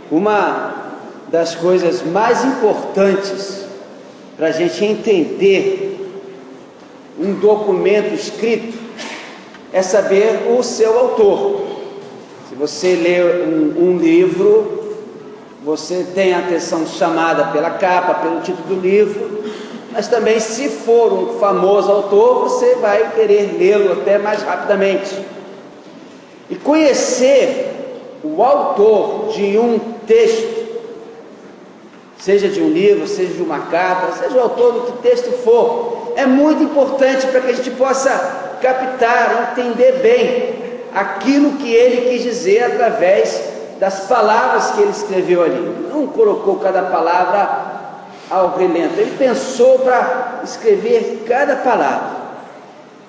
Uma das coisas mais importantes para a gente entender um documento escrito é saber o seu autor. Se você lê um livro, você tem a atenção chamada pela capa, pelo título do livro, mas também, se for um famoso autor, você vai querer lê-lo até mais rapidamente. E conhecer o autor de um texto, seja de um livro, seja de uma carta, seja o autor do que texto for, é muito importante para que a gente possa captar, entender bem aquilo que ele quis dizer através das palavras que ele escreveu ali. Não colocou cada palavra ao relento, ele pensou para escrever cada palavra.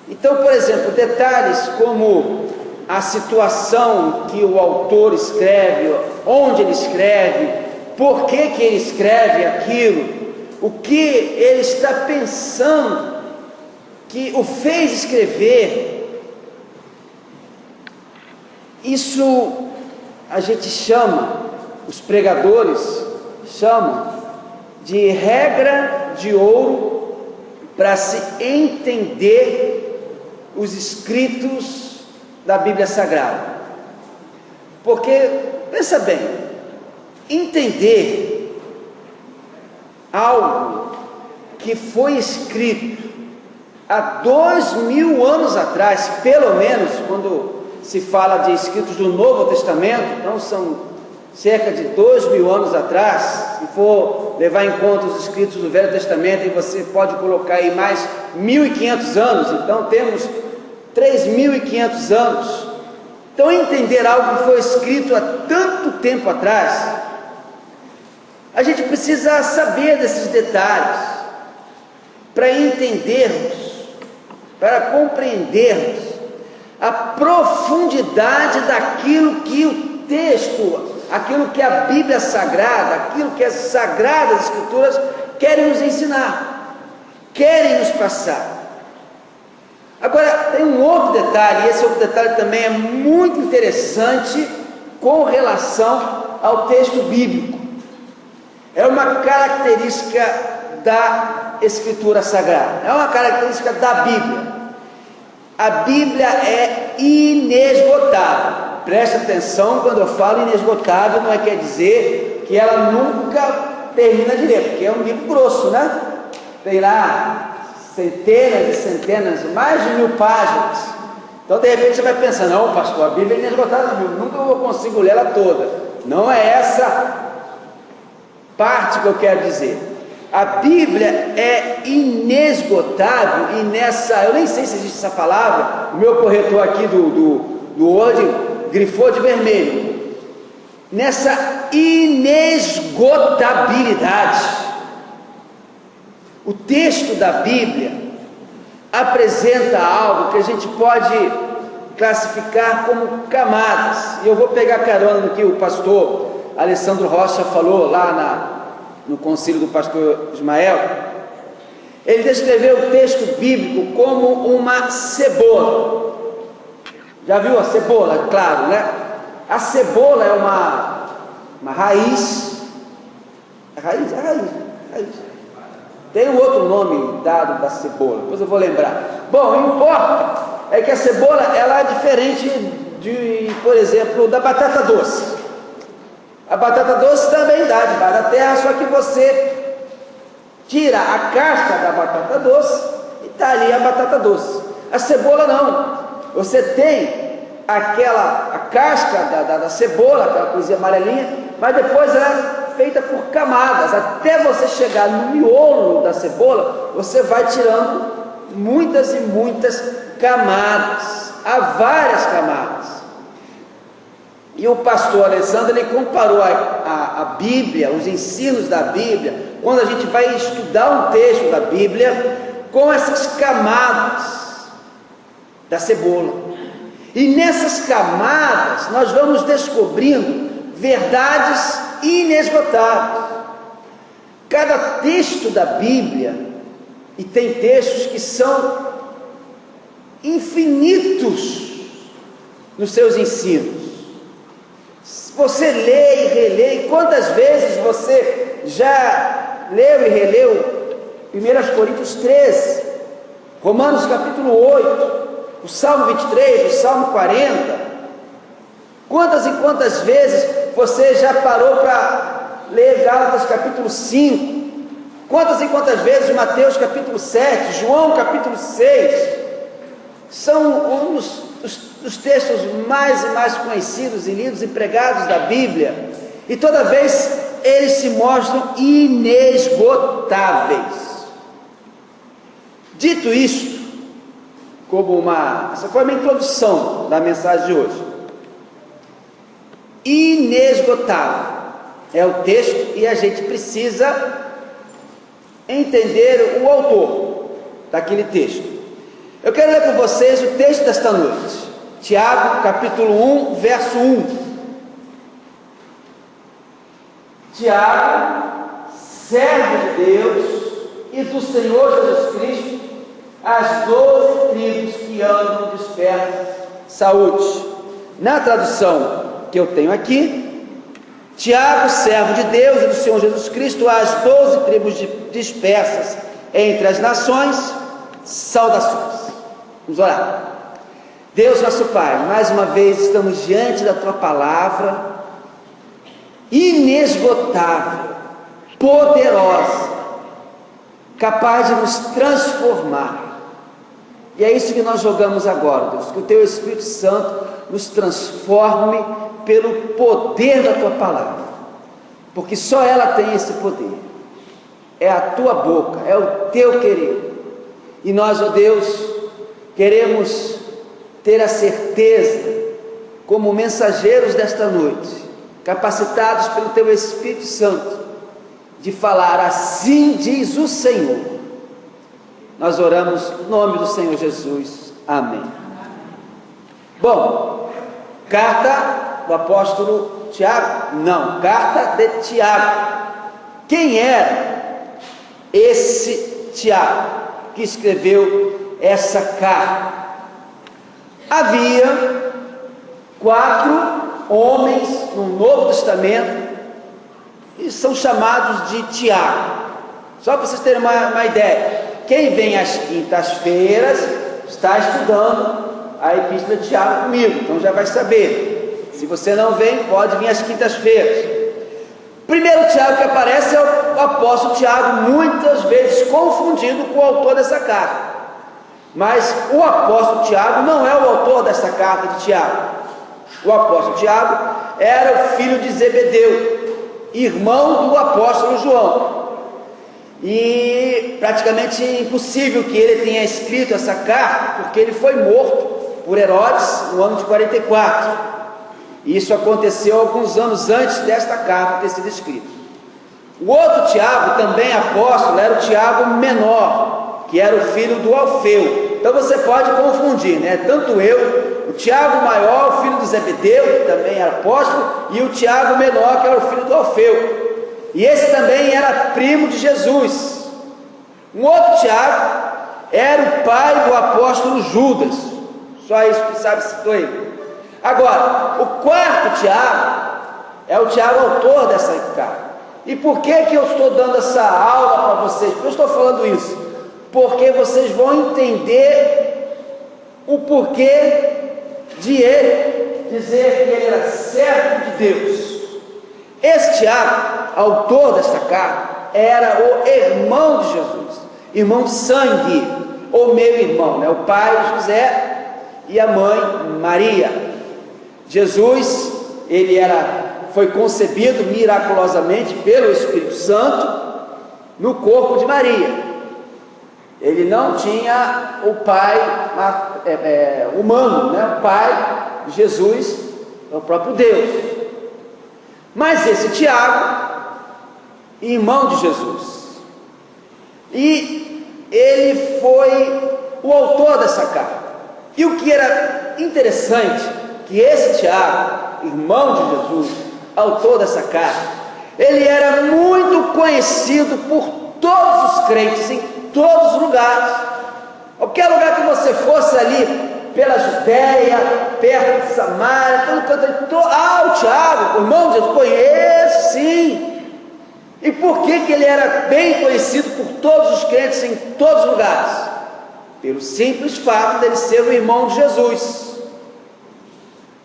Então, por exemplo, detalhes como a situação que o autor escreve, onde ele escreve, por que ele escreve aquilo, o que ele está pensando que o fez escrever, isso a gente chama, os pregadores chamam de regra de ouro para se entender os escritos da Bíblia Sagrada. Porque, pensa bem, entender algo que foi escrito há 2000 anos atrás, pelo menos, quando se fala de escritos do Novo Testamento, então são cerca de 2000 anos atrás. Se for levar em conta os escritos do Velho Testamento, e você pode colocar aí mais 1500 anos, então temos 3500 anos. Então, entender algo que foi escrito há tanto tempo atrás, a gente precisa saber desses detalhes para entendermos, para compreendermos a profundidade daquilo que o texto, aquilo que a Bíblia Sagrada, aquilo que as Sagradas Escrituras querem nos ensinar, querem nos passar. Agora, tem um outro detalhe, e esse outro detalhe também é muito interessante com relação ao texto bíblico. É uma característica da Escritura Sagrada, é uma característica da Bíblia. A Bíblia é inesgotável. Preste atenção, quando eu falo inesgotável, não quer dizer que ela nunca termina de ler, porque é um livro grosso, né? Tem lá centenas e centenas, mais de 1000 páginas. Então, de repente, você vai pensar, não, pastor, a Bíblia é inesgotável, nunca eu consigo ler ela toda. Não é essa parte que eu quero dizer. A Bíblia é inesgotável, e nessa, eu nem sei se existe essa palavra, o meu corretor aqui do Word grifou de vermelho, nessa inesgotabilidade. O texto da Bíblia apresenta algo que a gente pode classificar como camadas, e eu vou pegar carona no que o pastor Alessandro Rocha falou lá no concílio do pastor Ismael. Ele descreveu o texto bíblico como uma cebola. Já viu a cebola? Claro, né? A cebola é uma raiz. Raiz. Tem um outro nome dado da cebola, depois eu vou lembrar. Bom, o que importa é que a cebola, ela é diferente de, por exemplo, da batata doce. A batata doce também dá debaixo da terra, só que você tira a casca da batata doce e está ali a batata doce. A cebola não. Você tem a casca da cebola, aquela coisinha amarelinha, mas depois ela é feita por camadas. Até você chegar no miolo da cebola, você vai tirando muitas e muitas camadas. Há várias camadas. E o pastor Alessandro, ele comparou a Bíblia, os ensinos da Bíblia, quando a gente vai estudar um texto da Bíblia, com essas camadas da cebola. E nessas camadas nós vamos descobrindo verdades inesgotáveis. Cada texto da Bíblia, e tem textos que são infinitos nos seus ensinos. você lê e relê, e quantas vezes você já leu e releu 1 Coríntios 13, Romanos capítulo 8, o Salmo 23, o Salmo 40, quantas e quantas vezes você já parou para ler Gálatas capítulo 5, quantas e quantas vezes Mateus capítulo 7, João capítulo 6, são um dos textos mais e mais conhecidos e lidos e pregados da Bíblia, e toda vez eles se mostram inesgotáveis. Dito isto, essa foi a minha introdução da mensagem de hoje. Inesgotável é o texto, e a gente precisa entender o autor daquele texto. Eu quero ler com vocês o texto desta noite, Tiago capítulo 1, verso 1. Tiago, servo de Deus e do Senhor Jesus Cristo, as 12 tribos que andam dispersas, saúde. Na tradução que eu tenho aqui, Tiago, servo de Deus e do Senhor Jesus Cristo, às 12 tribos dispersas entre as nações, saudações. Vamos orar. Deus nosso Pai, mais uma vez estamos diante da Tua palavra, inesgotável, poderosa, capaz de nos transformar. E é isso que nós jogamos agora, Deus, que o Teu Espírito Santo nos transforme pelo poder da Tua palavra, porque só ela tem esse poder. É a Tua boca, é o Teu querer. E nós, ó Deus, queremos ter a certeza, como mensageiros desta noite, capacitados pelo Teu Espírito Santo, de falar: assim diz o Senhor. Nós oramos no nome do Senhor Jesus. Amém. Bom, carta do apóstolo Tiago? Não, carta de Tiago. Quem era esse Tiago que escreveu essa carta? Havia 4 homens no Novo Testamento e são chamados de Tiago. Só para vocês terem uma ideia, quem vem às quintas-feiras está estudando a Epístola de Tiago comigo, então já vai saber. Se você não vem, pode vir às quintas-feiras. O primeiro Tiago que aparece é o apóstolo Tiago, muitas vezes confundido com o autor dessa carta. Mas o apóstolo Tiago não é o autor dessa carta de Tiago. O apóstolo Tiago era o filho de Zebedeu, irmão do apóstolo João. E praticamente impossível que ele tenha escrito essa carta, porque ele foi morto por Herodes no ano de 44. E isso aconteceu alguns anos antes desta carta ter sido escrita. O outro Tiago, também apóstolo, era o Tiago menor, que era o filho do Alfeu. Então você pode confundir, né? Tanto o Tiago maior, o filho do Zebedeu, que também era apóstolo, e o Tiago menor, que era o filho do Alfeu. E esse também era primo de Jesus. Um outro Tiago era o pai do apóstolo Judas. Só isso que sabe, citou ele. Agora, o quarto Tiago é o Tiago autor dessa carta. E por que eu estou dando essa aula para vocês? Por que eu estou falando isso? Porque vocês vão entender o porquê de ele dizer que ele era servo de Deus. Esse Tiago, autor desta carta, era o irmão de Jesus, irmão de sangue, ou meio-irmão, né? O pai José e a mãe Maria. Jesus, foi concebido miraculosamente pelo Espírito Santo no corpo de Maria. Ele não tinha o pai humano, né? O pai de Jesus é o próprio Deus. Mas esse Tiago, irmão de Jesus, e ele foi o autor dessa carta. E o que era interessante, que esse Tiago, irmão de Jesus, autor dessa carta, ele era muito conhecido por todos os crentes, em todos os lugares. Qualquer lugar que você fosse ali pela Judéia, perto de Samaria, todo canto. O Tiago, o irmão de Jesus, conheço sim. E por que ele era bem conhecido por todos os crentes em todos os lugares? Pelo simples fato dele ser o irmão de Jesus.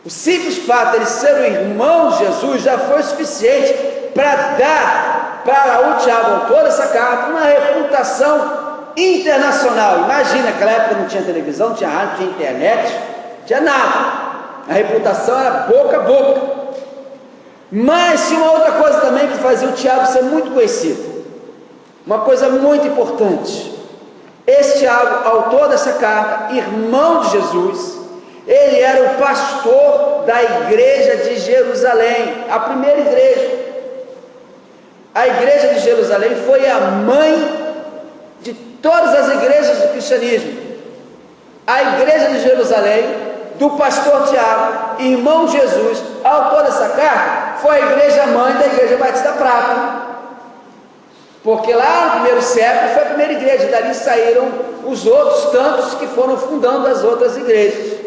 O simples fato dele ser o irmão de Jesus já foi suficiente para dar para o Tiago, autor dessa carta, uma reputação internacional. Imagina, naquela época não tinha televisão, não tinha rádio, não tinha internet, não tinha nada. A reputação era boca a boca. Mas tinha uma outra coisa também que fazia o Tiago ser muito conhecido. Uma coisa muito importante. Esse Tiago, autor dessa carta, irmão de Jesus, ele era o pastor da igreja de Jerusalém, a primeira igreja. A igreja de Jerusalém foi a mãe de todas as igrejas do cristianismo. A igreja de Jerusalém, do pastor Tiago, irmão de Jesus, autor dessa carta, foi a igreja mãe da Igreja Batista Prata. Porque lá no primeiro século foi a primeira igreja, dali saíram os outros tantos que foram fundando as outras igrejas.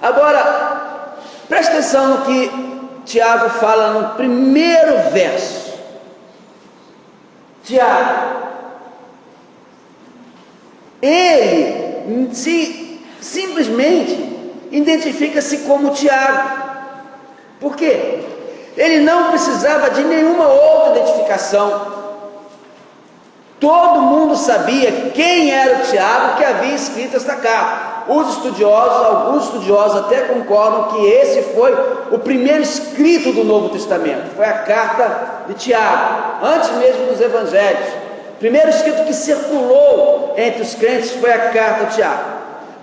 Agora, preste atenção no que Tiago fala no primeiro verso. Tiago, ele simplesmente identifica-se como Tiago. Por quê? Ele não precisava de nenhuma outra identificação. Todo mundo sabia quem era o Tiago que havia escrito esta carta. Os estudiosos, alguns estudiosos até concordam que esse foi o primeiro escrito do Novo Testamento. Foi a carta de Tiago, antes mesmo dos evangelhos. O primeiro escrito que circulou entre os crentes foi a carta de Tiago.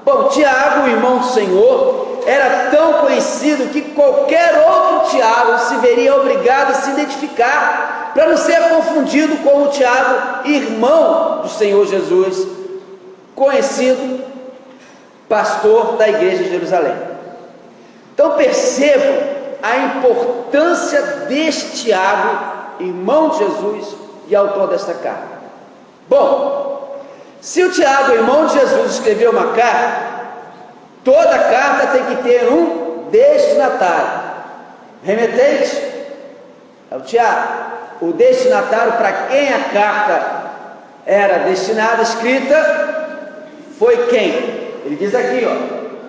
Bom, Tiago, o irmão do Senhor, era tão conhecido que qualquer outro Tiago se veria obrigado a se identificar para não ser confundido com o Tiago, irmão do Senhor Jesus, conhecido pastor da igreja de Jerusalém. Então percebam a importância deste Tiago, irmão de Jesus e autor desta carta. Bom, se o Tiago, irmão de Jesus, escreveu uma carta, toda carta tem que ter um destinatário. Remetente é o Tiago. O destinatário para quem a carta era destinada, escrita, foi quem? Ele diz aqui,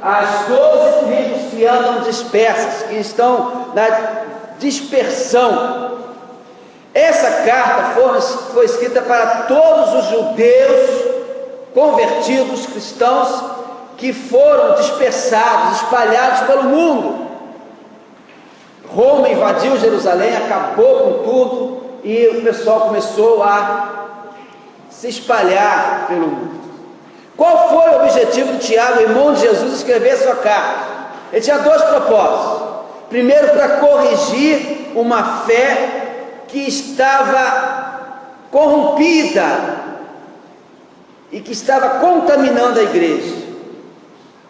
as 12 tribos que andam dispersas, que estão na dispersão. Essa carta foi escrita para todos os judeus convertidos, cristãos, que foram dispersados, espalhados pelo mundo. Roma invadiu Jerusalém, acabou com tudo, e o pessoal começou a se espalhar pelo mundo. Qual foi o objetivo de Tiago, irmão de Jesus, escrever a sua carta? Ele tinha dois propósitos. Primeiro, para corrigir uma fé que estava corrompida e que estava contaminando a igreja.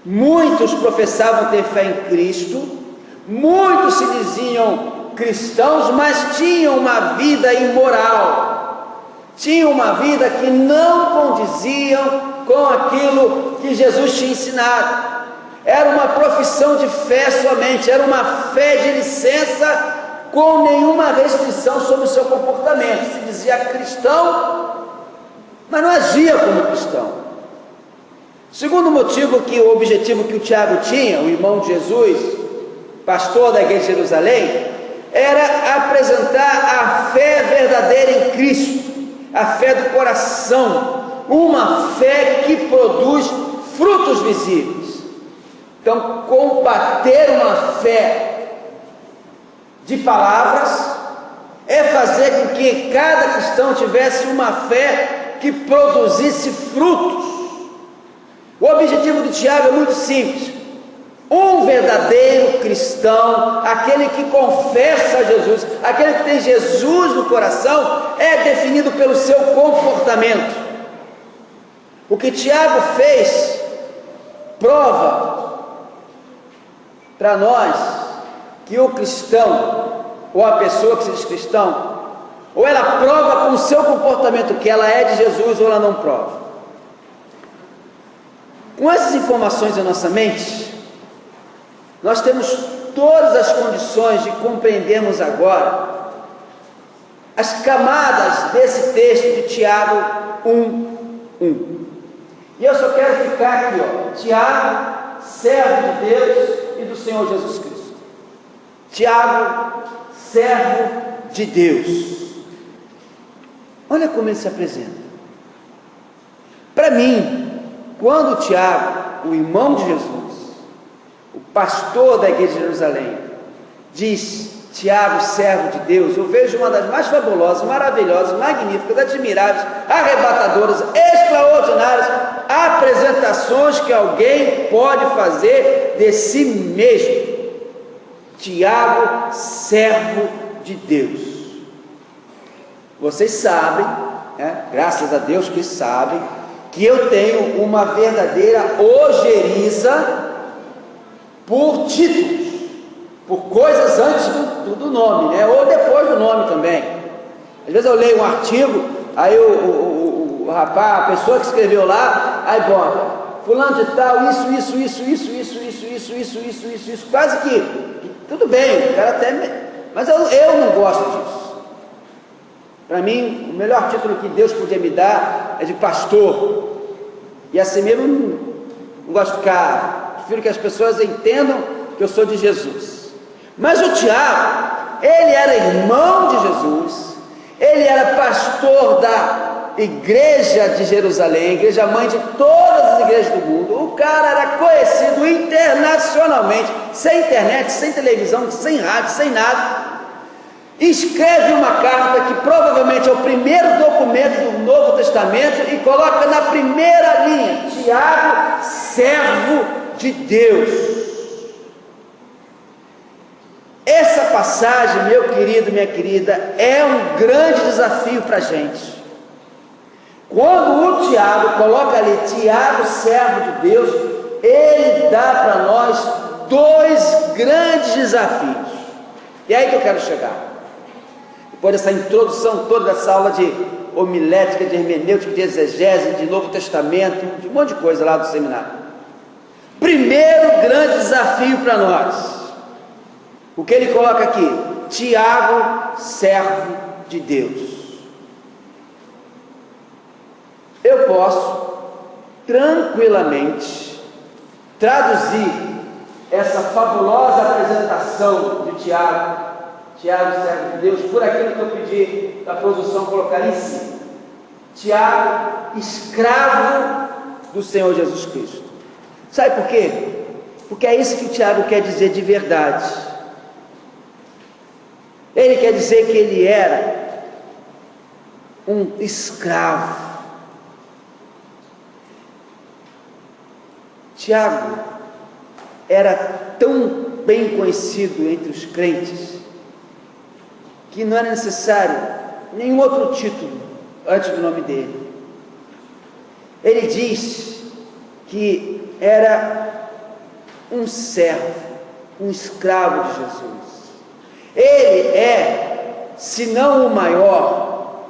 Muitos professavam ter fé em Cristo, muitos se diziam cristãos, mas tinham uma vida imoral, tinham uma vida que não condiziam com aquilo que Jesus tinha ensinado. Era uma profissão de fé somente, era uma fé de licença, com nenhuma restrição sobre o seu comportamento. Se dizia cristão, mas não agia como cristão. Segundo motivo, que o objetivo que o Tiago tinha, o irmão de Jesus, pastor da igreja de Jerusalém, era apresentar a fé verdadeira em Cristo, a fé do coração, uma fé que produz frutos visíveis. Então, combater uma fé de palavras é fazer com que cada cristão tivesse uma fé que produzisse frutos. O objetivo de Tiago é muito simples. Um verdadeiro cristão, aquele que confessa a Jesus, aquele que tem Jesus no coração, é definido pelo seu comportamento. O que Tiago fez prova para nós que o cristão, ou a pessoa que se diz cristão, ou ela prova com o seu comportamento que ela é de Jesus, ou ela não prova. Com essas informações em nossa mente, nós temos todas as condições de compreendermos agora as camadas desse texto de Tiago 1:1. E eu só quero ficar aqui, Tiago, servo de Deus e do Senhor Jesus Cristo. Tiago, servo de Deus. Olha como ele se apresenta. Para mim, quando Tiago, o irmão de Jesus, o pastor da igreja de Jerusalém, diz Tiago, servo de Deus, eu vejo uma das mais fabulosas, maravilhosas, magníficas, admiráveis, arrebatadoras, extraordinárias apresentações que alguém pode fazer de si mesmo. Tiago, servo de Deus. Vocês sabem, graças a Deus que sabem, que eu tenho uma verdadeira ojeriza por títulos, por coisas antes do nome, ou depois do nome também. Às vezes eu leio um artigo, aí o rapaz, a pessoa que escreveu lá, aí bota, fulano de tal, isso, quase que, tudo bem, o cara até, mas eu não gosto disso. Para mim, o melhor título que Deus podia me dar é de pastor, e assim mesmo não gosto de ficar, prefiro que as pessoas entendam que eu sou de Jesus. Mas o Tiago, ele era irmão de Jesus, ele era pastor da igreja de Jerusalém, igreja mãe de todas as igrejas do mundo. O cara era conhecido internacionalmente, sem internet, sem televisão, sem rádio, sem nada. Escreve uma carta que provavelmente é o primeiro documento do Novo Testamento e coloca na primeira linha, Tiago, servo de Deus. Essa passagem, meu querido, minha querida, é um grande desafio para a gente. Quando o Tiago coloca ali, Tiago, servo de Deus, ele dá para nós dois grandes desafios. E é aí que eu quero chegar. Depois dessa introdução toda, dessa aula de homilética, de hermenêutica, de exegese, de Novo Testamento, de um monte de coisa lá do seminário. Primeiro grande desafio para nós. O que ele coloca aqui? Tiago, servo de Deus. Eu posso tranquilamente traduzir essa fabulosa apresentação de Tiago, servo de Deus, por aquilo que eu pedi da produção colocar em cima. Tiago, escravo do Senhor Jesus Cristo. Sabe por quê? Porque é isso que Tiago quer dizer de verdade. Ele quer dizer que ele era um escravo. Tiago era tão bem conhecido entre os crentes que não era necessário nenhum outro título antes do nome dele. Ele diz que era um servo, um escravo de Jesus. Ele é, se não o maior,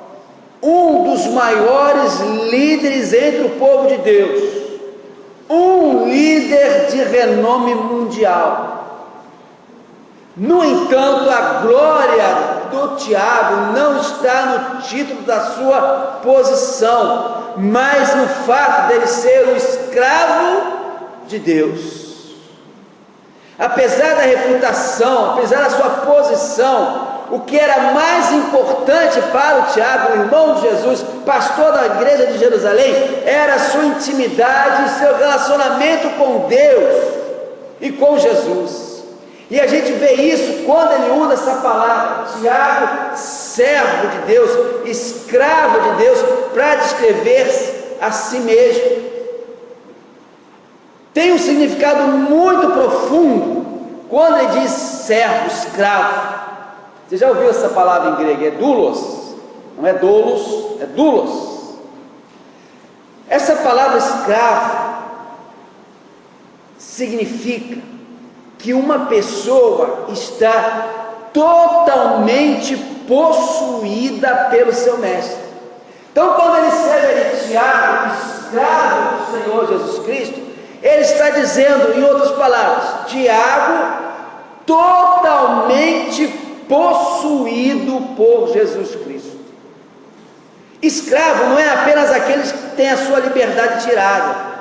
um dos maiores líderes entre o povo de Deus, um líder de renome mundial. No entanto, a glória do Tiago não está no título da sua posição, mas no fato dele ser um escravo de Deus. Apesar da reputação, apesar da sua posição, o que era mais importante para o Tiago, o irmão de Jesus, pastor da igreja de Jerusalém, era a sua intimidade e seu relacionamento com Deus e com Jesus. E a gente vê isso quando ele usa essa palavra, Tiago, servo de Deus, escravo de Deus, para descrever a si mesmo. Tem um significado muito profundo quando ele diz servo, escravo. Você já ouviu essa palavra em grego? É doulos, não é doulos, é doulos. Essa palavra escravo significa que uma pessoa está totalmente possuída pelo seu mestre. Então, quando ele escreve ali, Tiago, escravo do Senhor Jesus Cristo, Ele está dizendo, em outras palavras, Tiago, totalmente possuído por Jesus Cristo. Escravo não é apenas aquele que tem a sua liberdade tirada.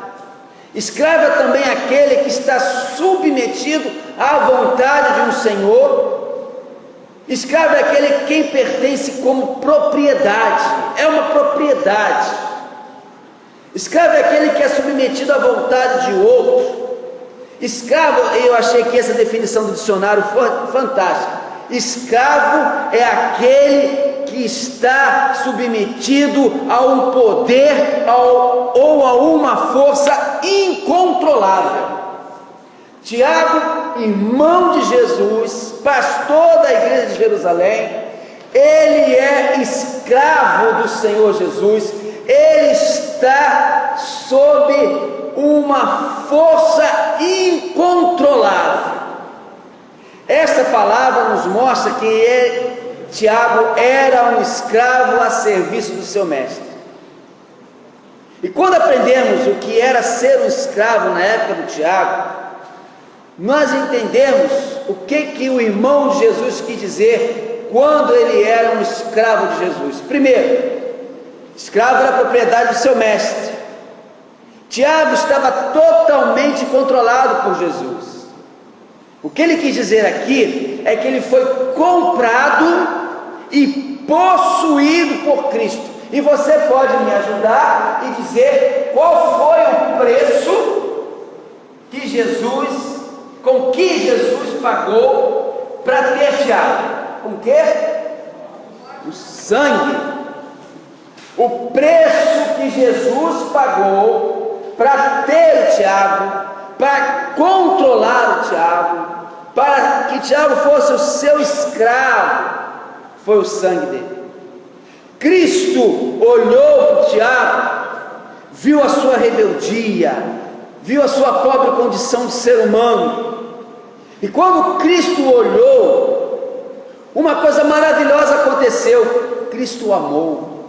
Escravo é também aquele que está submetido à vontade de um senhor. Escravo é aquele quem pertence como propriedade, é uma propriedade. Escravo é aquele que é submetido à vontade de outro. Escravo, eu achei que essa definição do dicionário foi fantástica. Escravo é aquele que está submetido a um poder ou a uma força incontrolável. Tiago, irmão de Jesus, pastor da igreja de Jerusalém, ele é escravo do Senhor Jesus, ele está sob uma força incontrolável. Esta palavra nos mostra que Tiago era um escravo a serviço do seu mestre. E quando aprendemos o que era ser um escravo na época do Tiago, nós entendemos o que o irmão de Jesus quis dizer quando ele era um escravo de Jesus. Primeiro, escravo era a propriedade do seu mestre. Tiago estava totalmente controlado por Jesus. O que ele quis dizer aqui é que ele foi comprado e possuído por Cristo. E você pode me ajudar e dizer qual foi o preço com que Jesus pagou para ter Tiago? Com o quê? O sangue. O preço que Jesus pagou para ter o Tiago, para controlar o Tiago, para que Tiago fosse o seu escravo, foi o sangue dele. Cristo olhou para Tiago, viu a sua rebeldia, viu a sua pobre condição de ser humano, e quando Cristo olhou, uma coisa maravilhosa aconteceu. Cristo o amou,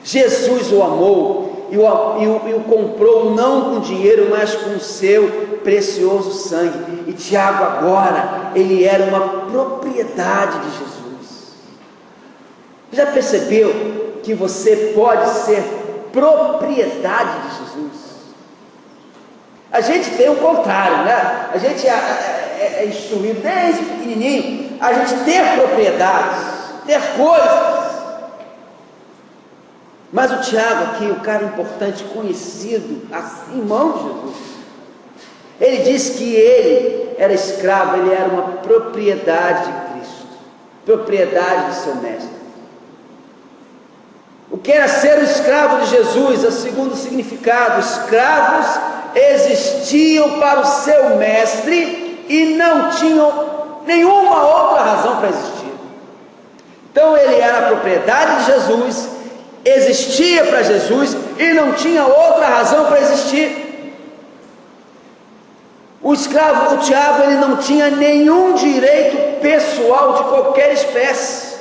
Jesus o amou e o comprou não com dinheiro, mas com o seu precioso sangue. E Tiago agora, ele era uma propriedade de Jesus. Já percebeu que você pode ser propriedade de Jesus? A gente tem o contrário, né? A gente é instruído desde pequenininho a gente ter propriedades, ter coisas. Mas o Tiago aqui, o cara importante, conhecido, assim, irmão de Jesus, ele disse que ele era escravo, ele era uma propriedade de Cristo, propriedade do seu mestre. O que era ser o escravo de Jesus? O segundo significado: escravos existiam para o seu mestre e não tinham nenhuma outra razão para existir. Então ele era a propriedade de Jesus, existia para Jesus e não tinha outra razão para existir. O escravo, o Tiago, ele não tinha nenhum direito pessoal de qualquer espécie.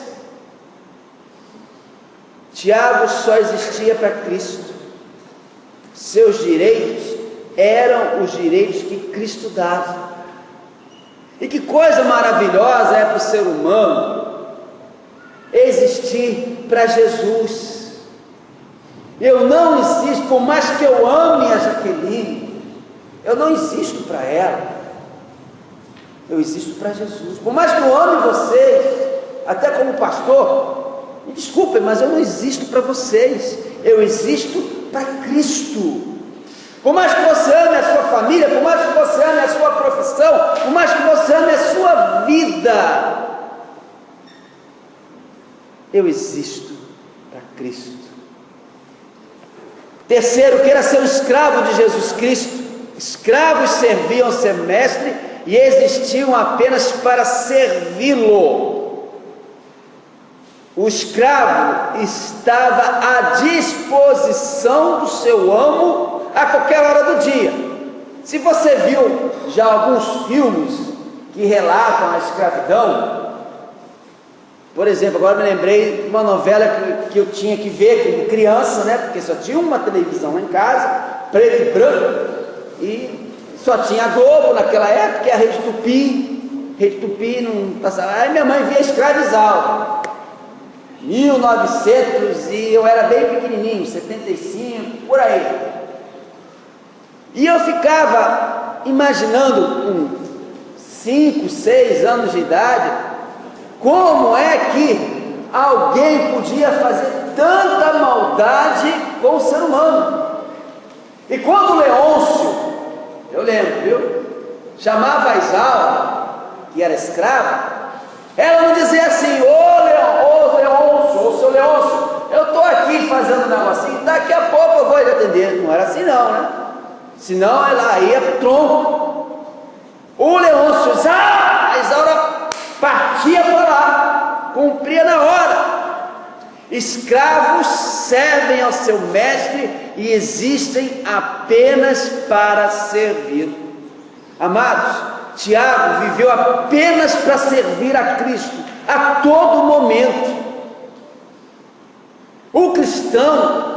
Tiago só existia para Cristo. Seus direitos eram os direitos que Cristo dava. E que coisa maravilhosa é para o ser humano existir para Jesus. Eu não existo, por mais que eu ame a Jaqueline, eu não existo para ela, eu existo para Jesus. Por mais que eu ame vocês, até como pastor, me desculpem, mas eu não existo para vocês, eu existo para Cristo. Por mais que você ame a sua família, por mais que você ame a sua profissão, por mais que você ame a sua vida, eu existo para Cristo. Terceiro, queira ser um escravo de Jesus Cristo. Escravos serviam ao seu mestre e existiam apenas para servi-lo. O escravo estava à disposição do seu amo a qualquer hora do dia. Se você viu já alguns filmes que relatam a escravidão, por exemplo, agora me lembrei de uma novela que eu tinha que ver como criança, né? Porque só tinha uma televisão lá em casa, preto e branco, e só tinha a Globo naquela época, e a Rede Tupi não passava. Aí minha mãe via Escravizaura, 1900, e eu era bem pequenininho, 75, por aí. E eu ficava imaginando, com 5, 6 anos de idade, como é que alguém podia fazer tanta maldade com o ser humano. E quando Leôncio, eu lembro, viu, chamava a Isaura, que era escrava, ela não dizia assim: ô Leôncio, ô seu Leôncio, eu estou aqui fazendo um negocinho, daqui a pouco eu vou lhe atender. Não era assim não, né? Senão ela ia pro tronco. O Leôncio, a Isaura partia para lá, cumpria na hora. Escravos servem ao seu mestre e existem apenas para servir. Amados, Tiago viveu apenas para servir a Cristo a todo momento. O cristão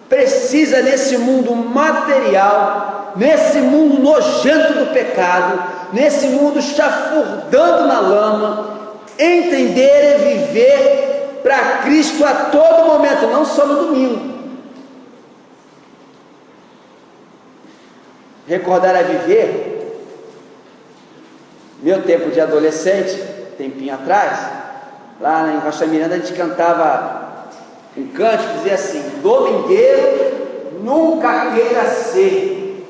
precisa, nesse mundo material, nesse mundo nojento do pecado, nesse mundo chafurdando na lama, entender e viver para Cristo a todo momento, não só no domingo. Recordar a viver, meu tempo de adolescente, tempinho atrás, lá em Rocha Miranda a gente cantava um canto que dizia assim: domingueiro nunca queira ser,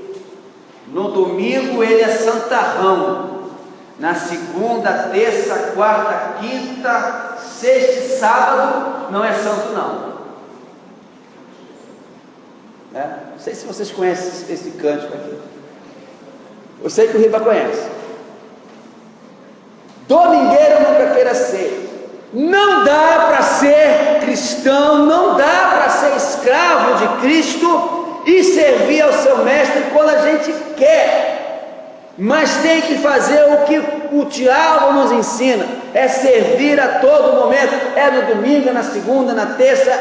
no domingo ele é santarrão, na segunda, terça, quarta, quinta, sexta e sábado não é santo não. Não sei se vocês conhecem esse cântico aqui. Eu sei que o Riba conhece. Domingueiro nunca queira ser. Não dá para ser cristão, não dá para ser escravo de Cristo e servir ao seu mestre quando a gente quer, mas tem que fazer o que o Tiago nos ensina: é servir a todo momento, é no domingo, é na segunda, na terça,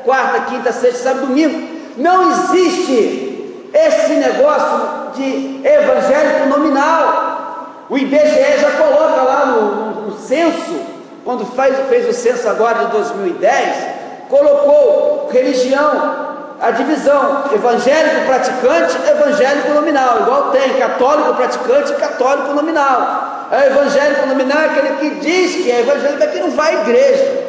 quarta, quinta, sexta, sábado, domingo. Não existe esse negócio de evangélico nominal. O IBGE já coloca lá no censo, quando fez o censo agora de 2010, colocou religião, a divisão evangélico praticante, evangélico nominal, igual tem católico praticante e católico nominal. O evangélico nominal é aquele que diz que é evangélico, é que não vai à igreja.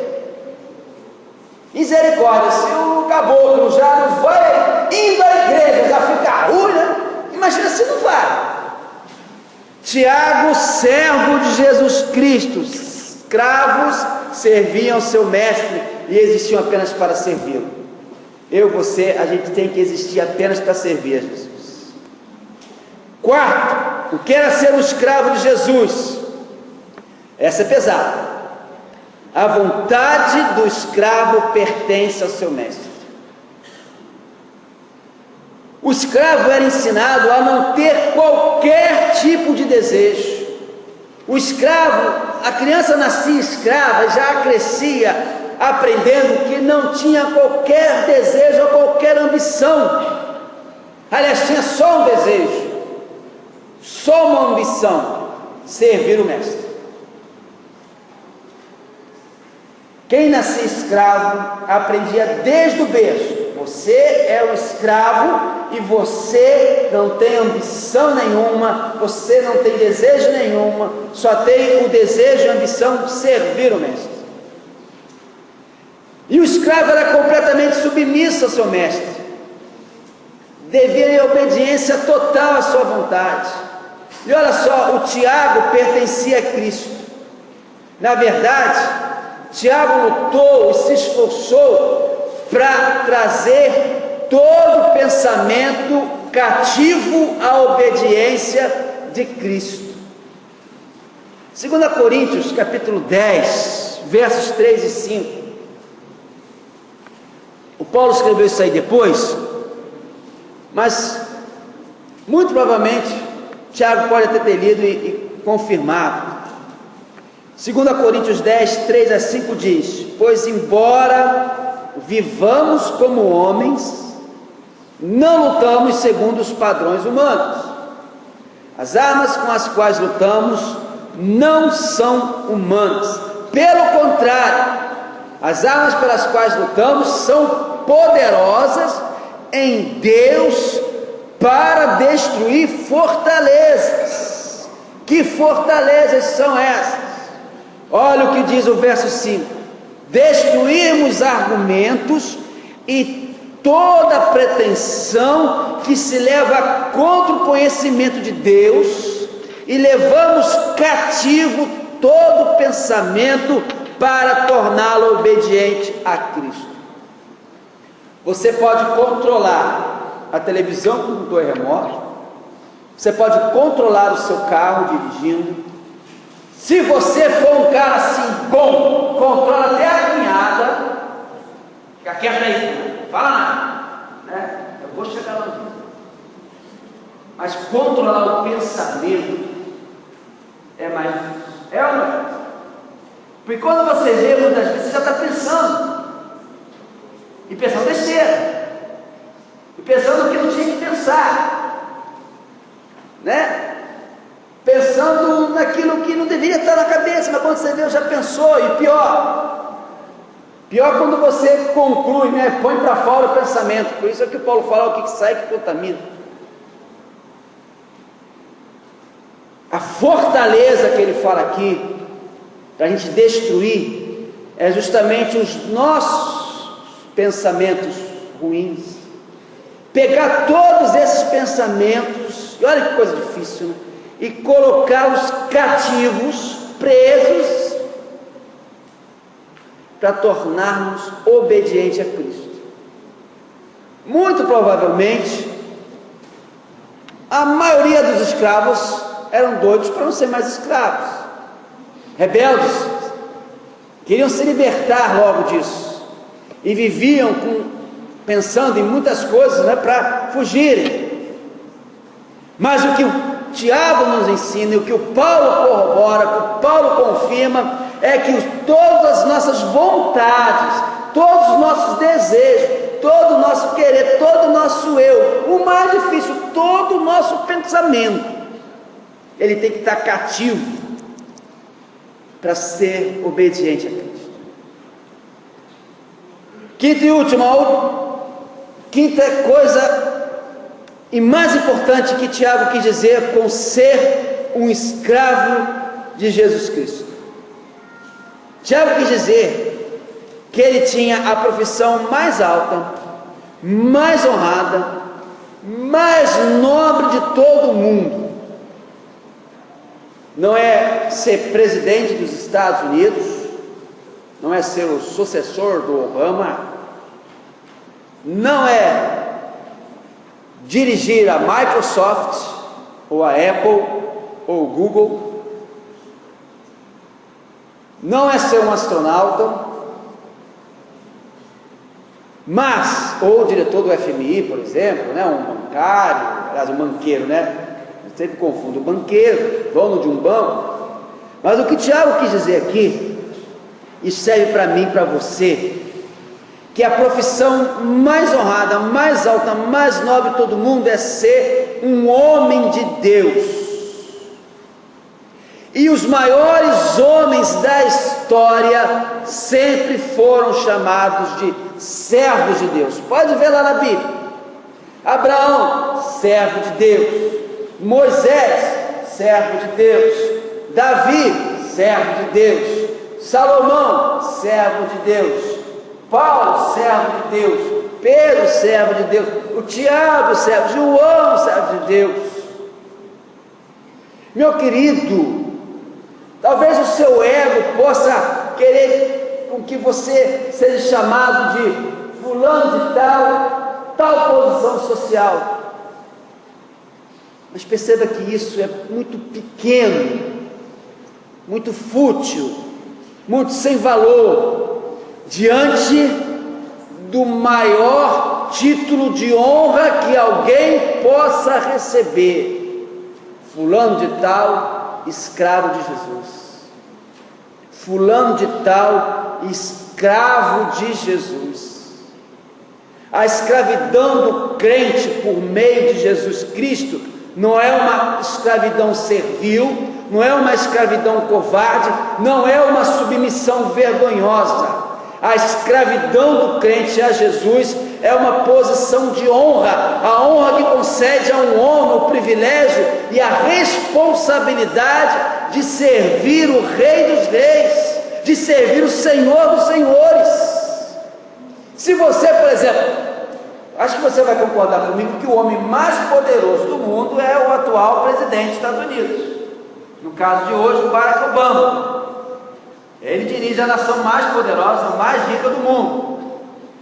Misericórdia, se o caboclo já não vai indo à igreja, já fica ruim, né? Imagina se não vai. Tiago, servo de Jesus Cristo, escravos serviam ao seu mestre e existiam apenas para servi-lo. Eu, você, a gente tem que existir apenas para servir a Jesus. Quarto, o que era ser um escravo de Jesus? Essa é pesada. A vontade do escravo pertence ao seu mestre. O escravo era ensinado a não ter qualquer tipo de desejo. O escravo, a criança nascia escrava e já crescia aprendendo que não tinha qualquer desejo ou qualquer ambição. Aliás, tinha só um desejo, só uma ambição: servir o mestre. Quem nascia escravo aprendia desde o berço: você é um escravo e você não tem ambição nenhuma, você não tem desejo nenhuma, só tem o desejo e a ambição de servir o mestre. E o escravo era completamente submisso ao seu mestre, devia em obediência total à sua vontade. E olha só, o Tiago pertencia a Cristo. Na verdade, Tiago lutou e se esforçou para trazer todo o pensamento cativo à obediência de Cristo. 2 Coríntios capítulo 10, versos 3 e 5. O Paulo escreveu isso aí depois, mas muito provavelmente Tiago pode ter lido e confirmado. 2 Coríntios 10, 3 a 5 diz: pois embora vivamos como homens, não lutamos segundo os padrões humanos. As armas com as quais lutamos não são humanas. Pelo contrário, as armas pelas quais lutamos são poderosas em Deus para destruir fortalezas. Que fortalezas são essas? Olha o que diz o verso 5: destruirmos argumentos e toda pretensão que se leva contra o conhecimento de Deus, e levamos cativo todo pensamento para torná-lo obediente a Cristo. Você pode controlar a televisão com o controle remoto, você pode controlar o seu carro dirigindo. Se você for um cara assim bom, controla até a cunhada, fica quieto aí, não fala nada, né? Eu vou chegar lá. Mas controlar o pensamento é mais difícil. É ou não é? Porque quando você lê, muitas vezes você já está pensando, e pensando besteira, e pensando o que não tinha que pensar, né? Pensando naquilo que não deveria estar na cabeça, mas quando você vê, já pensou. E pior quando você conclui, né? Põe para fora o pensamento. Por isso é que o Paulo fala: o que sai que contamina. A fortaleza que ele fala aqui para a gente destruir é justamente os nossos pensamentos ruins. Pegar todos esses pensamentos, e olha que coisa difícil, né? E colocá-los cativos, presos, para tornarmos obedientes a Cristo. Muito provavelmente, a maioria dos escravos eram doidos para não ser mais escravos, rebeldes, queriam se libertar logo disso, e viviam pensando em muitas coisas, né, para fugirem. Mas o que o Tiago nos ensina, e o que o Paulo corrobora, o que o Paulo confirma, é que todas as nossas vontades, todos os nossos desejos, todo o nosso querer, todo o nosso eu, o mais difícil, todo o nosso pensamento, ele tem que estar cativo para ser obediente a Cristo. Quinta coisa e mais importante que Tiago quis dizer com ser um escravo de Jesus Cristo. Tiago quis dizer que ele tinha a profissão mais alta, mais honrada, mais nobre de todo o mundo. Não é ser presidente dos Estados Unidos, não é ser o sucessor do Obama, não é dirigir a Microsoft, ou a Apple, ou o Google, não é ser um astronauta, mas, ou o diretor do FMI, por exemplo, né, um bancário, aliás, um banqueiro, né? Eu sempre confundo o banqueiro, dono de um banco. Mas o que Tiago quis dizer aqui, e serve para mim e para você, que a profissão mais honrada, mais alta, mais nobre de todo mundo é ser um homem de Deus. E os maiores homens da história sempre foram chamados de servos de Deus. Pode ver lá na Bíblia. Abraão, servo de Deus. Moisés, servo de Deus. Davi, servo de Deus. Salomão, servo de Deus. Paulo, servo de Deus. Pedro, servo de Deus. O Tiago, servo. João, servo de Deus. Meu querido, talvez o seu ego possa querer com que você seja chamado de fulano de tal posição social. Mas perceba que isso é muito pequeno, muito fútil, muito sem valor, diante do maior título de honra que alguém possa receber. Fulano de tal, escravo de Jesus. Fulano de tal, escravo de Jesus. A escravidão do crente por meio de Jesus Cristo não é uma escravidão servil, não é uma escravidão covarde, não é uma submissão vergonhosa. A escravidão do crente a Jesus é uma posição de honra, a honra que concede a um homem o privilégio e a responsabilidade de servir o Rei dos Reis, de servir o Senhor dos Senhores. Se você, por exemplo, acho que você vai concordar comigo que o homem mais poderoso do mundo é o atual presidente dos Estados Unidos, no caso de hoje, o Barack Obama. Ele dirige a nação mais poderosa, mais rica do mundo.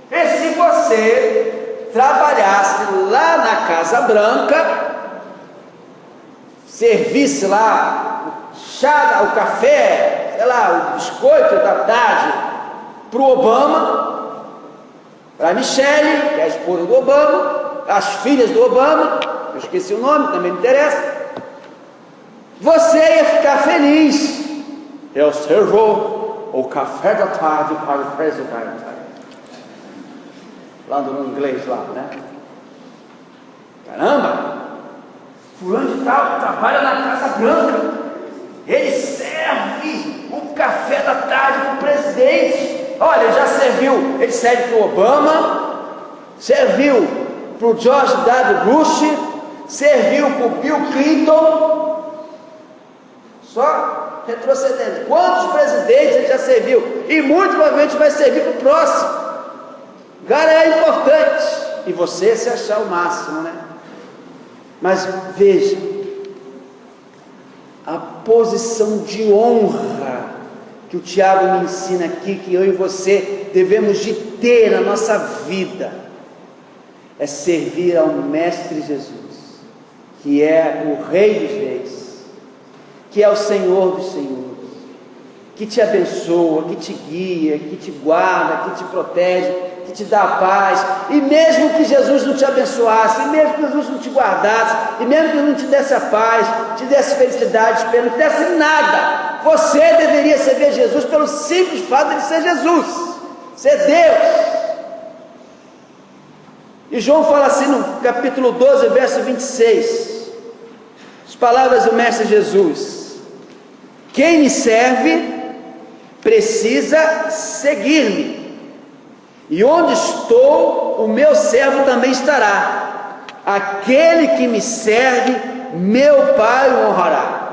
E se você trabalhasse lá na Casa Branca, servisse lá o chá, o café, sei lá, o biscoito da tarde para o Obama, para a Michelle, que é a esposa do Obama, as filhas do Obama, eu esqueci o nome, também não interessa, você ia ficar feliz. Eu servo o café da tarde para o presidente. Lá no inglês lá, né? Caramba! Fulano de tal trabalha na Casa Branca. Ele serve o café da tarde para o presidente. Olha, ele já serviu. Ele serve para o Obama, serviu para o George W. Bush, serviu para o Bill Clinton. Só retrocedendo. Quantos presidentes ele já serviu? E muito provavelmente vai servir para o próximo. O cara é importante. E você se achar o máximo, né? Mas veja, a posição de honra que o Tiago me ensina aqui, que eu e você devemos de ter na nossa vida, é servir ao Mestre Jesus, que é o Rei dos Reis, que é o Senhor dos Senhores, que te abençoa, que te guia, que te guarda, que te protege, que te dá a paz. E mesmo que Jesus não te abençoasse, e mesmo que Jesus não te guardasse, e mesmo que ele não te desse a paz, te desse felicidade, não te desse nada, você deveria servir Jesus pelo simples fato de ser Jesus, ser Deus. E João fala assim no capítulo 12, verso 26, as palavras do Mestre Jesus: quem me serve precisa seguir-me, e onde estou, o meu servo também estará. Aquele que me serve, meu Pai o honrará.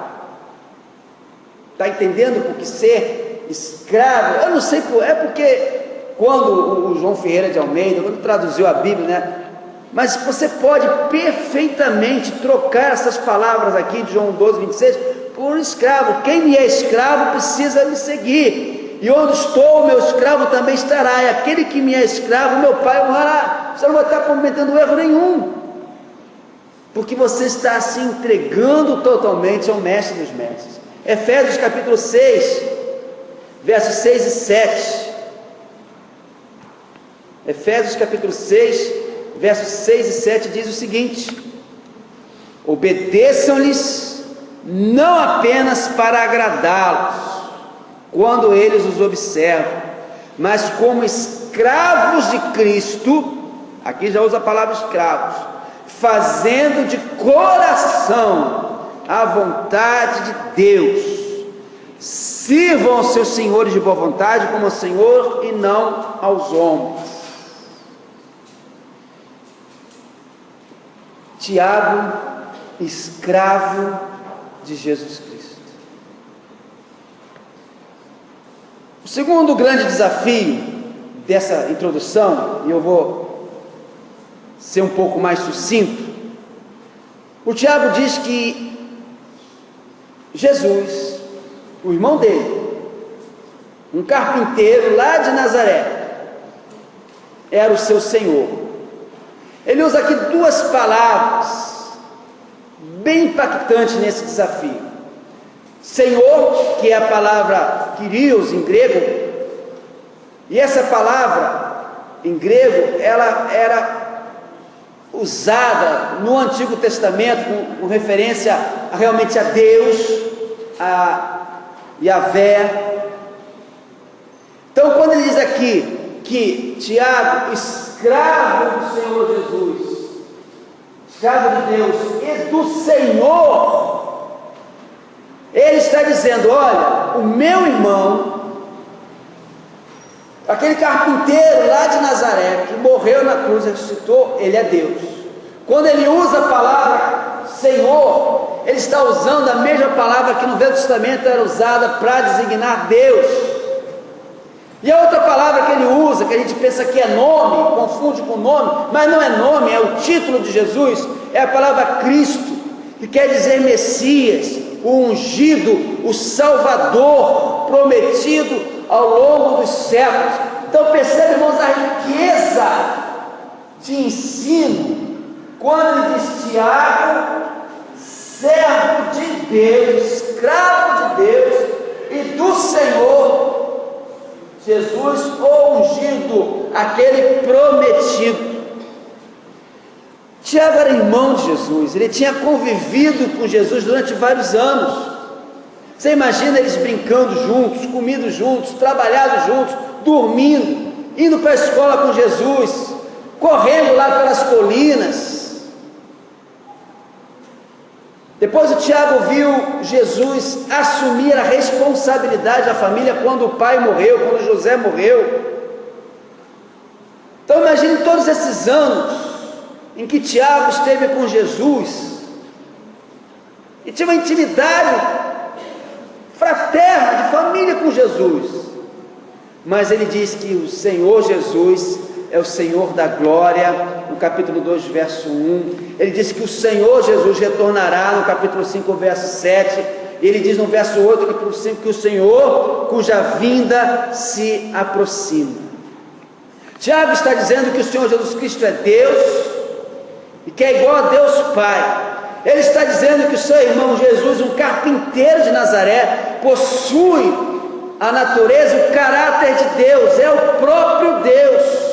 Está entendendo por que ser escravo? Eu não sei, é porque quando o João Ferreira de Almeida, quando traduziu a Bíblia, né? Mas você pode perfeitamente trocar essas palavras aqui de João 12, 26 por um escravo. Quem me é escravo precisa me seguir. E onde estou, o meu escravo também estará. E aquele que me é escravo, meu Pai honrará. Você não vai estar cometendo erro nenhum, porque você está se entregando totalmente ao Mestre dos Mestres. Efésios capítulo 6, versos 6 e 7. Efésios capítulo 6, versos 6 e 7 diz o seguinte: obedeçam-lhes não apenas para agradá-los quando eles os observam, mas como escravos de Cristo. Aqui já usa a palavra escravos, fazendo de coração a vontade de Deus. Sirvam aos seus senhores de boa vontade como ao Senhor e não aos homens. Tiago, escravo de Jesus Cristo. O segundo grande desafio dessa introdução, e eu vou ser um pouco mais sucinto, o Tiago diz que Jesus, o irmão dele, um carpinteiro lá de Nazaré, era o seu Senhor. Ele usa aqui duas palavras bem impactantes nesse desafio. Senhor, que é a palavra Kyrios em grego, e essa palavra em grego, ela era usada no Antigo Testamento com referência realmente a Deus, a Yahvé. Então, quando ele diz aqui que Tiago, escravo do Senhor Jesus, escravo de Deus, e do Senhor, ele está dizendo: olha, o meu irmão, aquele carpinteiro lá de Nazaré, que morreu na cruz e ressuscitou, ele é Deus. Quando ele usa a palavra Senhor, ele está usando a mesma palavra que no Velho Testamento era usada para designar Deus. E a outra palavra que ele usa, que a gente pensa que é nome, confunde com nome, mas não é nome, é o título de Jesus, é a palavra Cristo, que quer dizer Messias, o ungido, o Salvador prometido ao longo dos séculos. Então percebe, irmãos, a riqueza de ensino, quando ele diz: Tiago, servo de Deus, escravo de Deus e do Senhor, Jesus, o ungido, aquele prometido. Tiago era irmão de Jesus, ele tinha convivido com Jesus durante vários anos. Você imagina eles brincando juntos, comindo juntos, trabalhando juntos, dormindo, indo para a escola com Jesus, correndo lá pelas colinas. Depois o Tiago viu Jesus assumir a responsabilidade da família quando o pai morreu, quando José morreu. Então imagine todos esses anos em que Tiago esteve com Jesus e tinha uma intimidade fraterna, de família com Jesus. Mas ele diz que o Senhor Jesus é o Senhor da glória, no capítulo 2, verso 1. Ele diz que o Senhor Jesus retornará, no capítulo 5, verso 7. Ele diz no verso 8, capítulo 5, que o Senhor, cuja vinda se aproxima. Tiago está dizendo que o Senhor Jesus Cristo é Deus, e que é igual a Deus Pai. Ele está dizendo que o seu irmão Jesus, um carpinteiro de Nazaré, possui a natureza, o caráter de Deus, é o próprio Deus.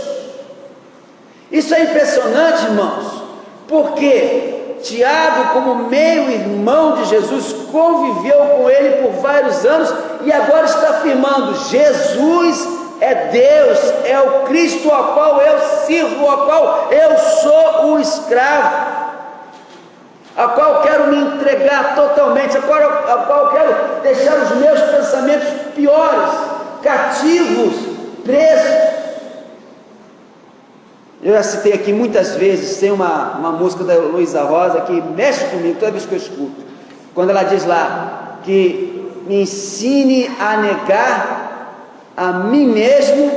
Isso é impressionante, irmãos, porque Tiago, como meio-irmão de Jesus, conviveu com ele por vários anos e agora está afirmando: Jesus é Deus, é o Cristo ao qual eu sirvo, ao qual eu sou o escravo, ao qual quero me entregar totalmente, ao qual quero deixar os meus pensamentos piores, cativos, presos. Eu já citei aqui muitas vezes, tem uma música da Luísa Rosa que mexe comigo toda vez que eu escuto, quando ela diz lá que me ensine a negar a mim mesmo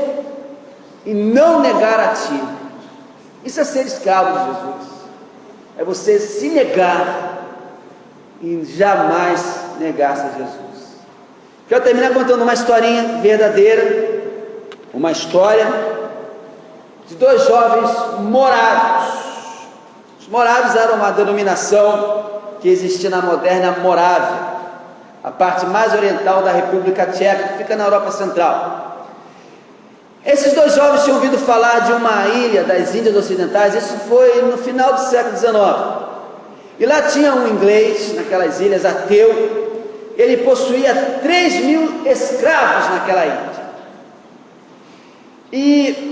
e não negar a ti. Isso é ser escravo de Jesus, é você se negar e jamais negar-se a Jesus. Quero terminar contando uma historinha verdadeira, uma história de dois jovens morávios. Os morávios eram uma denominação que existia na moderna Morávia, a parte mais oriental da República Tcheca, que fica na Europa Central. Esses dois jovens tinham ouvido falar de uma ilha das Índias Ocidentais. Isso foi no final do século XIX, e lá tinha um inglês, naquelas ilhas, ateu. Ele possuía 3.000 escravos naquela ilha, e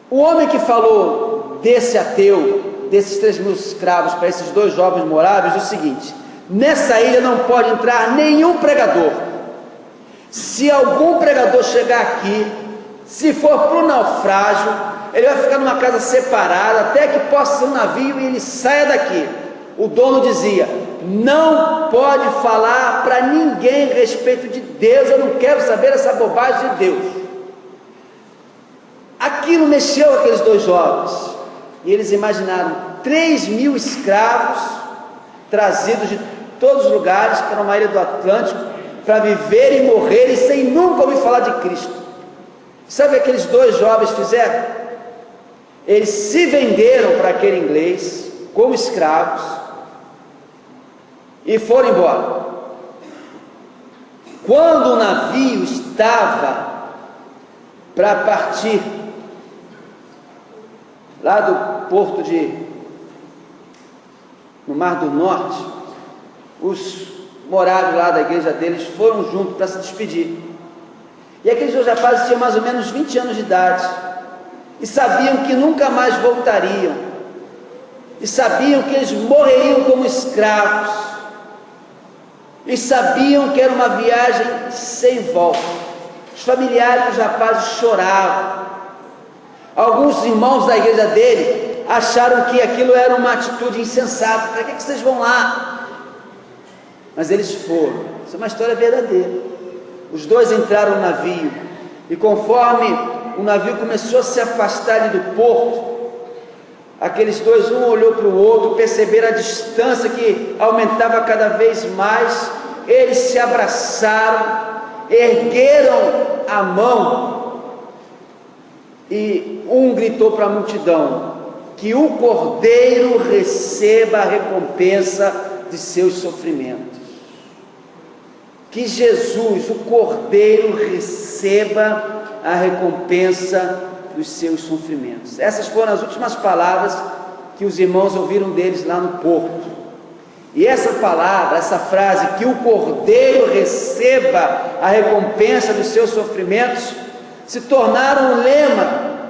o homem que falou desse ateu, desses 3.000 escravos, para esses dois jovens moráveis, diz o seguinte: nessa ilha não pode entrar nenhum pregador. Se algum pregador chegar aqui, se for para o naufrágio, ele vai ficar numa casa separada, até que possa ser um navio e ele saia daqui. O dono dizia: não pode falar para ninguém a respeito de Deus, eu não quero saber essa bobagem de Deus. Aquilo mexeu com aqueles dois jovens, e eles imaginaram 3.000 escravos trazidos de todos os lugares para uma ilha do Atlântico, para viverem e morrerem sem nunca ouvir falar de Cristo. Sabe o que aqueles dois jovens fizeram? Eles se venderam para aquele inglês como escravos e foram embora. Quando o navio estava para partir lá do porto no Mar do Norte, os moráveis lá da igreja deles foram juntos para se despedir. E aqueles dois rapazes tinham mais ou menos 20 anos de idade e sabiam que nunca mais voltariam. e sabiam que eles morreriam como escravos, e sabiam que era uma viagem sem volta. Os familiares dos rapazes choravam. Alguns irmãos da igreja dele acharam que aquilo era uma atitude insensata. Para que vocês vão lá? Mas eles foram. Isso é uma história verdadeira. Os dois entraram no navio, e conforme o navio começou a se afastar ali do porto, aqueles dois, um olhou para o outro, perceberam a distância que aumentava cada vez mais. Eles se abraçaram, ergueram a mão, e um gritou para a multidão: que o Cordeiro receba a recompensa de seus sofrimentos. Que Jesus, o Cordeiro, receba a recompensa dos seus sofrimentos. Essas foram as últimas palavras que os irmãos ouviram deles lá no porto. E essa palavra, essa frase, que o Cordeiro receba a recompensa dos seus sofrimentos, se tornaram um lema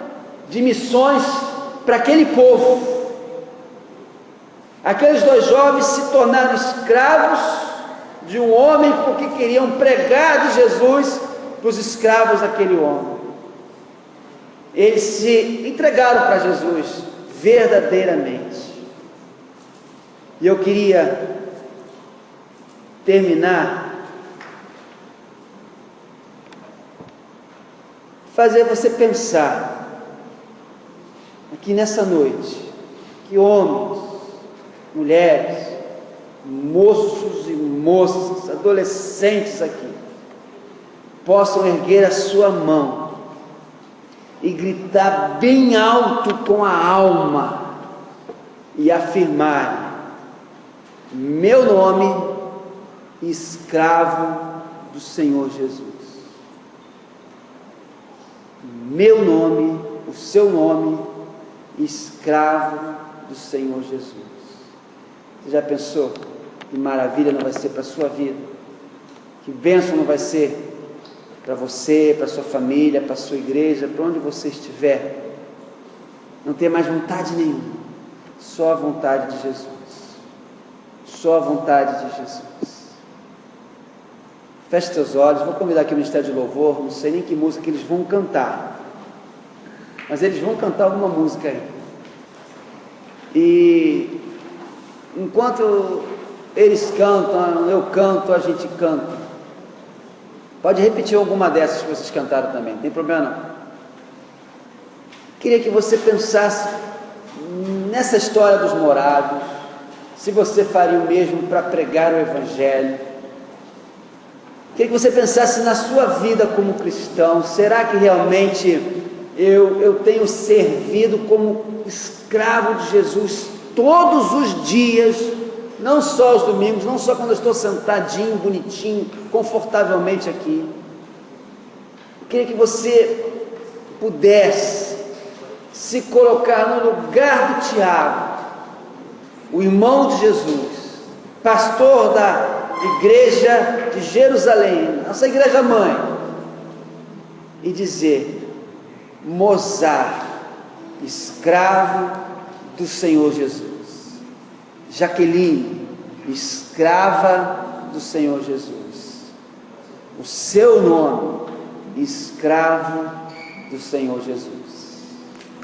de missões para aquele povo. Aqueles dois jovens se tornaram escravos de um homem porque queriam pregar de Jesus para os escravos daquele homem. Eles se entregaram para Jesus verdadeiramente. E eu queria terminar fazer você pensar aqui nessa noite, que homens, mulheres, moços e moças, adolescentes aqui, possam erguer a sua mão e gritar bem alto com a alma e afirmar: meu nome, escravo do Senhor Jesus. Meu nome, o seu nome, escravo do Senhor Jesus. Você já pensou que maravilha não vai ser para a sua vida? Que bênção não vai ser para você, para a sua família, para a sua igreja, para onde você estiver? Não ter mais vontade nenhuma, só a vontade de Jesus. Só a vontade de Jesus. Feche seus olhos. Vou convidar aqui o Ministério de Louvor. Não sei nem que música que eles vão cantar, mas eles vão cantar alguma música aí. E enquanto eles cantam, eu canto, a gente canta. Pode repetir alguma dessas que vocês cantaram também, não tem problema não. Queria que você pensasse nessa história dos morávios, se você faria o mesmo para pregar o Evangelho. Queria que você pensasse na sua vida como cristão. Será que realmente eu tenho servido como escravo de Jesus todos os dias, não só aos domingos, não só quando eu estou sentadinho, bonitinho, confortavelmente aqui? Eu queria que você pudesse se colocar no lugar do Tiago, o irmão de Jesus, pastor da igreja de Jerusalém, nossa igreja mãe, e dizer: Mozart, escravo do Senhor Jesus. Jaqueline, escrava do Senhor Jesus. O seu nome, escravo do Senhor Jesus.